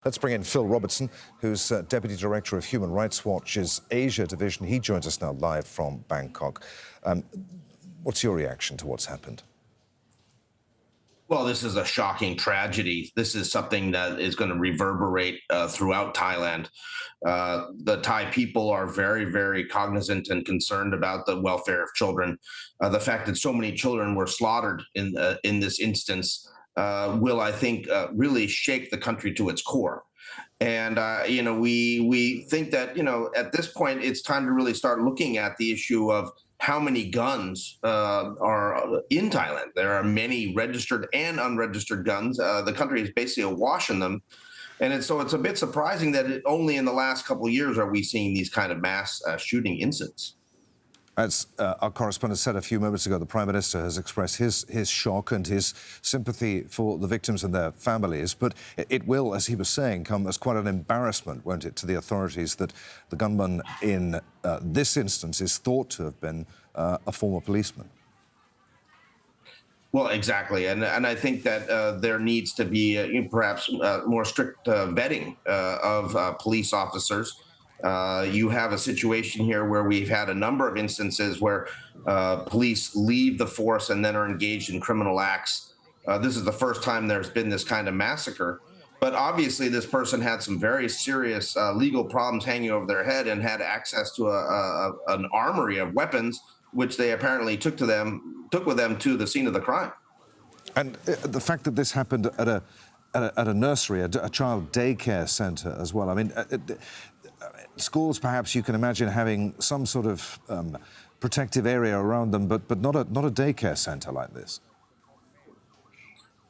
Let's bring in Phil Robertson, who's Deputy Director of Human Rights Watch's Asia Division. He joins us now live from Bangkok. What's your reaction to what's happened? Well, this is a shocking tragedy. This is something that is going to reverberate throughout Thailand. The Thai people are very, very cognizant and concerned about the welfare of children. The fact that so many children were slaughtered in this instance will, I think, really shake the country to its core. And we think that at this point it's time to really start looking at the issue of how many guns are in Thailand. There are many registered and unregistered guns. The country is basically awash in them. And so it's a bit surprising that only in the last couple of years are we seeing these kind of mass shooting incidents. As our correspondent said a few moments ago, the Prime Minister has expressed his shock and his sympathy for the victims and their families. But it will, as he was saying, come as quite an embarrassment, won't it, to the authorities that the gunman in this instance is thought to have been a former policeman. Well, exactly. And I think that there needs to be perhaps more strict vetting of police officers. You have a situation here where we've had a number of instances where police leave the force and then are engaged in criminal acts. This is the first time there's been this kind of massacre. But obviously, this person had some very serious legal problems hanging over their head and had access to an armory of weapons, which they apparently took with them to the scene of the crime. And the fact that this happened at a nursery, a child daycare centre as well. I mean, schools, perhaps you can imagine having some sort of protective area around them, but not a daycare centre like this.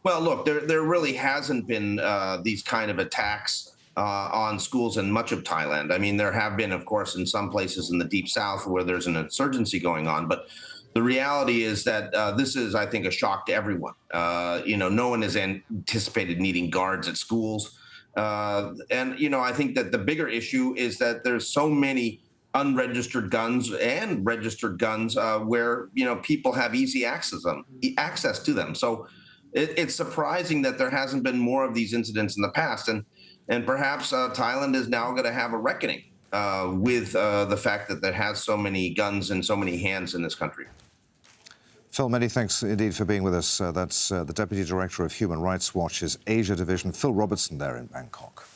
Well, look, there really hasn't been these kind of attacks on schools in much of Thailand. I mean, there have been, of course, in some places in the deep south where there's an insurgency going on. But the reality is that this is, I think, a shock to everyone. No one has anticipated needing guards at schools. I think that the bigger issue is that there's so many unregistered guns and registered guns where, people have easy access to them. So it's surprising that there hasn't been more of these incidents in the past. And perhaps Thailand is now going to have a reckoning with the fact that there has so many guns in so many hands in this country. Phil, many thanks indeed for being with us. That's the Deputy Director of Human Rights Watch's Asia Division, Phil Robertson, there in Bangkok.